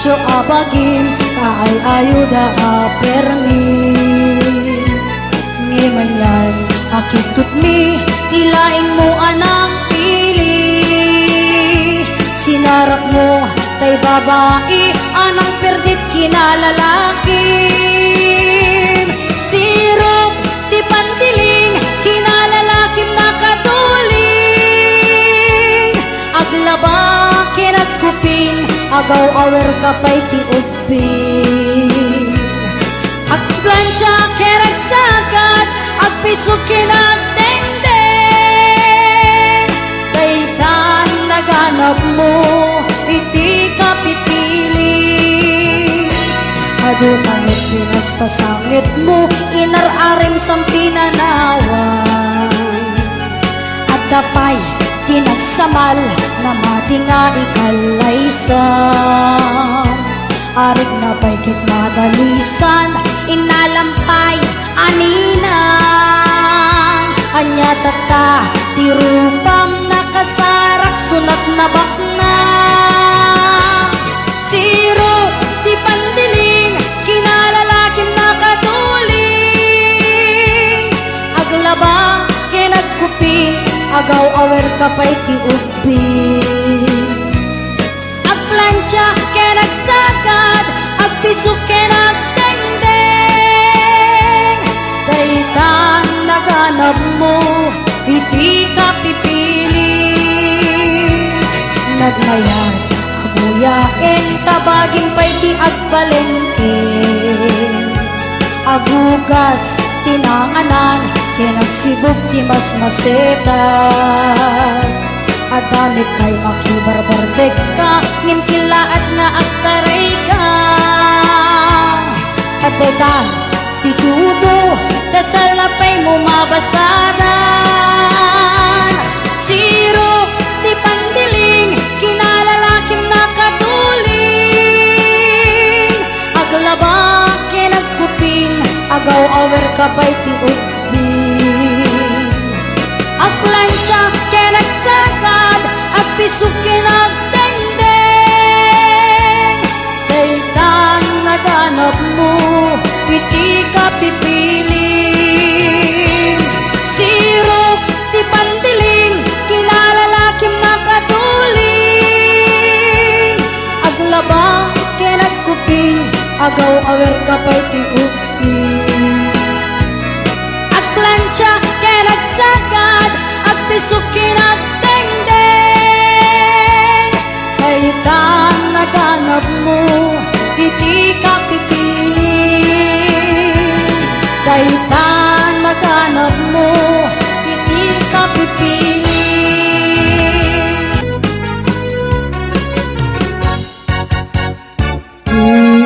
so abagin ay ayuda permi ngimanyan akitut mi ilaing mo anang pili sinarap mo tay babae anang perdit kinalalaki sirop ti pantiling kinalalakim nakatuling aglaba kinagkupin agaw awer kapay ti ubing agplancha kerag sagad agpisok kinagdengdeng kaitan naganap mo iti kapipili adu manit pinas pasangit mo inararim sang pinanawan at dapay kinagsamal na mati nga ikalaysam arik na baykit madalisan inalampay anina anya tata tirupam nakasarak sunat na bakna siro ti pandiling kinalalakim nakatuling aglaba kinagkuping agaw awer kapay ti ubing agplancha kenagsagad agpisok kenagdengdeng daytan naganap mo iti kapipili nagmayat abuyain tabaging pay ti agpalengke agugas tinanganan kinagsibog ti mas masetas adamit kay makibarbardeg ka ngimkilaat na agtaray ka adedan pitudo tasalapay mo mabasadan siro ti pandiling kinalalakim nakatuling aglaba kinagkuping agaw awer kapay ti ubing agplancha kenagsagad agpisok kinagdengdeng daytan naganap mo iti kapipiling sirop ti pantiling kinalalakim nakatuling aglaba kenagkuping agaw awer kapay ti ubing agplancha kenagsagad agpisok kinagdengdeng daytan naganap mo iti kapipiling daytan naganap mo iti kapipiling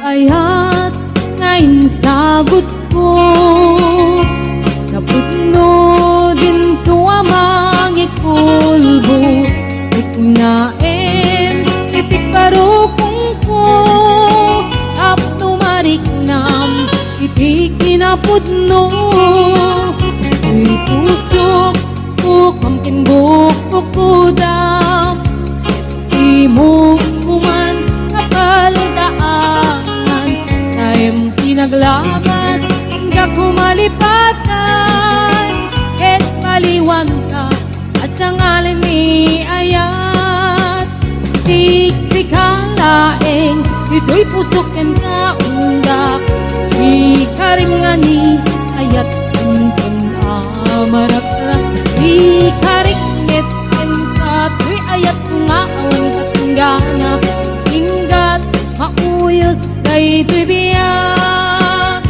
ayat ngayon sagot ko naputno din tuwa mangikulbo iknaem itik parukong ko tapno mariknam itik kinapudno uy pusok ko kamkin bukok kudam imo kuman kapaldaan sayem tinaglabas hangga kumalipatan et paliwan ka at sangalan ni ayat siksikan laeng ito'y pusok yan ka undak di karim nga ni ayat kuntun amarak di karikmet yan ka to'y ayat nga awan katunggana hinggat mauyos kay to'y biyak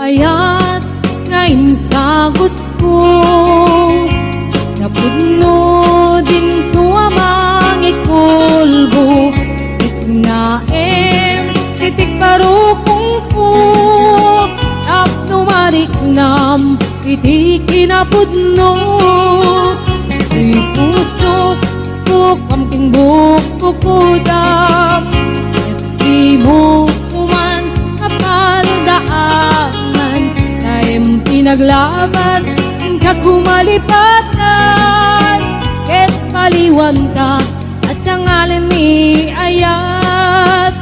ayat ngayon sagot ko napudno din tuwa mangikulbo iknaem itik parukong ko tapno mariknam iti kinapudno pusok ko kamking bukukudam at di mo kuman kapaldaaman taim tinaglabas ka kumalipatan ket paliwan ka asang alin ni ayat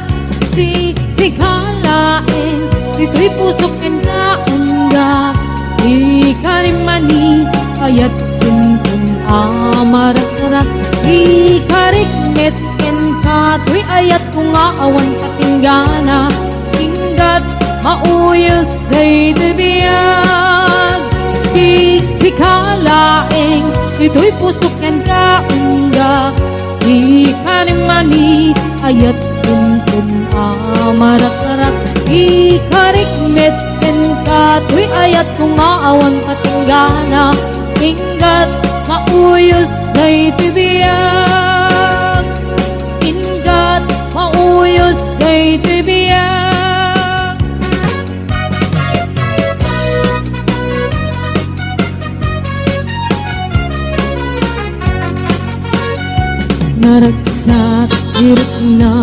siksikalain dito'y pusok ken kaunda di karimani ayat tuntun amarak-arak di karikmet ken kato'y ayat kung aawan katinggana tinggat mauyos day tibiyag siksikalaing dito'y pusok ken kaunda di karimani ayat tuntun amarak-arak di karikmet ken kato'y ayat kung aawan katinggana tinggat mauyos day tibiyag tinggat mauyos day tibiyag naragsak irit na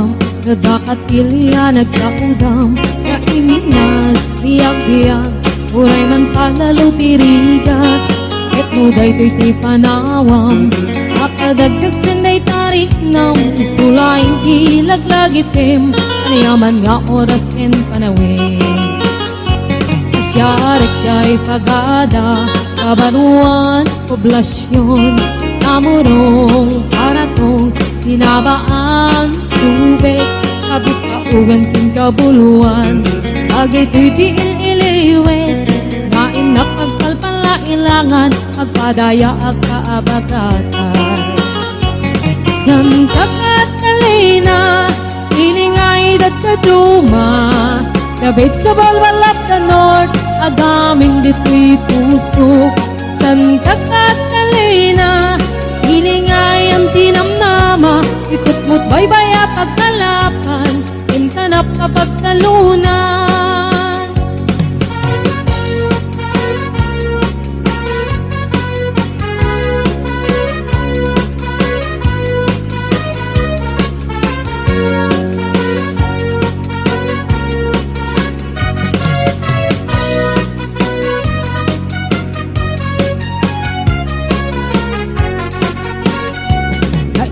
nagkakatilya nagkaudam kaiminas tiyag-tiyag uray man palalo tirigat ket muday to'y ti panawam akadagdag sanday tarik nam isulaing ilaglagitim anayaman nga oras ken panawin asyarek kay pagada kabaruan poblasyon namurong paratong sinabaan subek kabit kaugan kin kabuluan agay to'y ti il-iliwet ngain na pagpalpalailangan agpadaya ag kaabagatan Santa Catalina iningay dat kaduma kabit sa balbalap na north agaming dito'y pusok Santa Catalina ilingay ang tinamnama ikot mo't baybaya pagkalapan intanap kapag talunan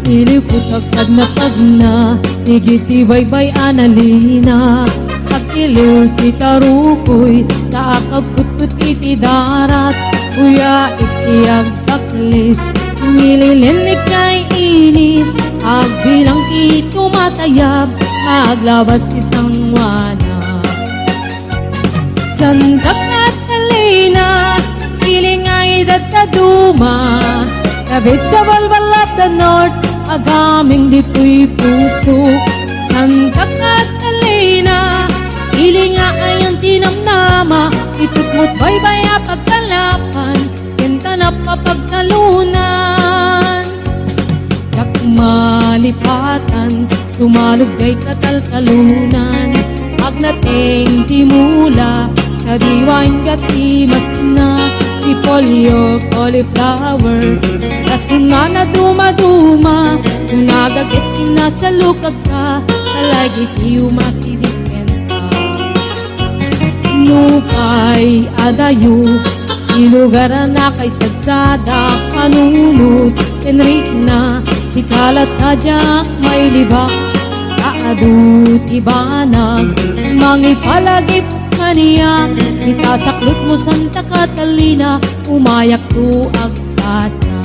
ilipot agad na pagna higiti baybay analina pagkiliw ti tarukoy sa akagputput iti darat kuya iti agtaklis mililinig kay init agbilang ti tumatayab maglabas ti sangwana Santa Catalina ilingay dat kaduma kabit sa balbalap na north agaming dito'y pusok Santa Catalina ilingay ang tinamnama ikot mo't baybaya pagkalapan kintanap kapagtalunan yak malipatan sumalugay kataltalunan agnating timula kadiwain katimas na polio, cauliflower Kasuna na dumaduma Kung nagagit sa lukag ka Talagi tiyo masidiken ka Nupay adayo Ilugaran na kay sadsada Kanunod Enrik na Si kalat kadyak may libak Kaadut ibanag Mangipalagip kaniya itasaklot mo Santa Catalina umayak to agpasa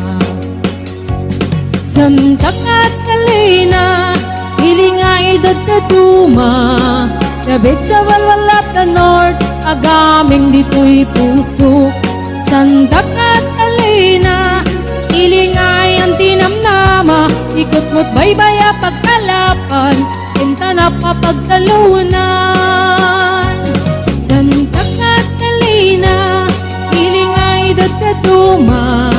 Santa Catalina hilingay dad kaduma kabit sa balbalap na north agaming dito'y pusok Santa Catalina hilingay ang tinamnama ikot mo't baybaya pagkalapan kinta na papagtalunan Santa Catalina ilingay dad kaduma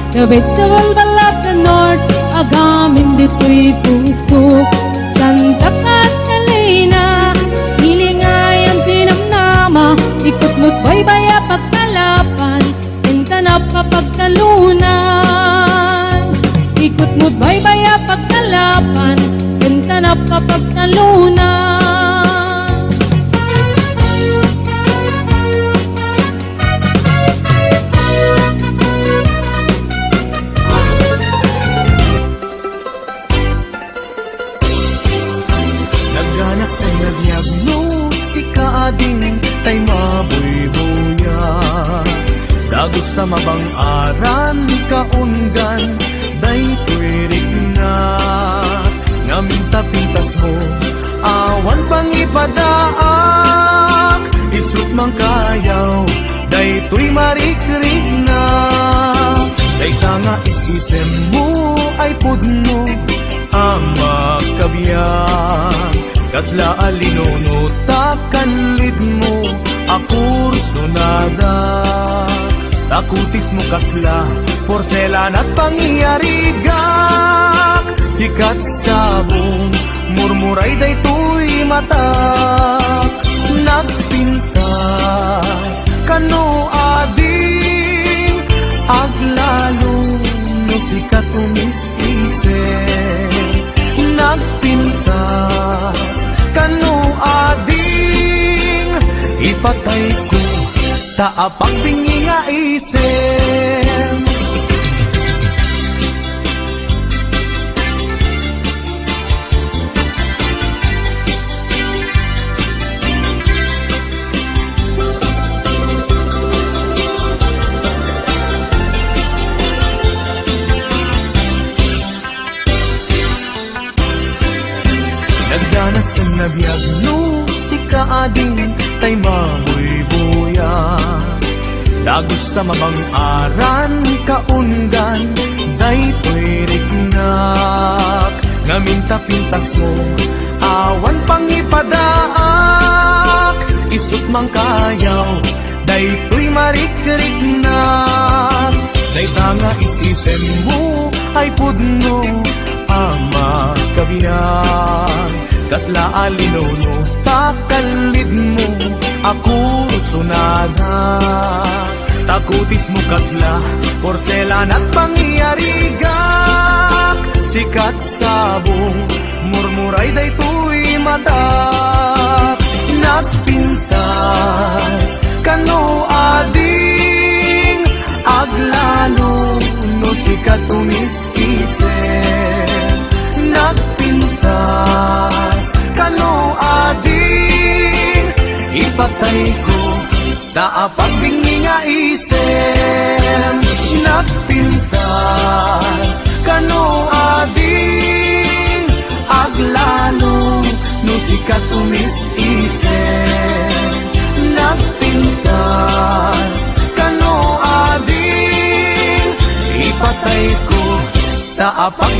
kabit sa balbalap na north agaming dito'y pusok Santa Catalina ilingay ang tinamnama ikot mo't baybaya pagkalapan kinta na papagtalunan ading tay mabuybuya. Dagos sa mabang-aran kaunggan, day tuwirig na. Ngaminta-pintas mo, awan pang ipadaak. Isut mang kayaw, day tuy marikrik na. Day tanga isisem mo ay pudno ang makabiyang. Kasla alinono takanlid mo akur sunada. Takutis mo kasla porselan at pangyarigak. Sikat sabong murmuray day tuy matak. Nagpintas kano ading aglalo no sikat umis-isip. Nagpinsas kano ading ipatay ko taapang bingi nga isip. Nagdanas ang nabiyag no si kaading tay mabuybuya. Dagos sa mabang-aran kaunggan, day tuwirig nak. Ngaminta-pintas mo, awan pang ipadaak. Isut mang kayaw, day tuy marikrik na. Day tanga isisem mo ay pudno ang makabiyang. Kasla alinono takalid mo ako sunada. Takutis mo kasla porselan at pangyarigak. Sikat sabong murmuray day tuy matak. Nagpintas kano ading aglalo no sikat umis-isip. Nagpintas kano ading ipatay ko taapag bingi nga isip. Nagpintas kano ading aglalo no sikat umis-isip. Nagpintas kano ading ipatay ko taapag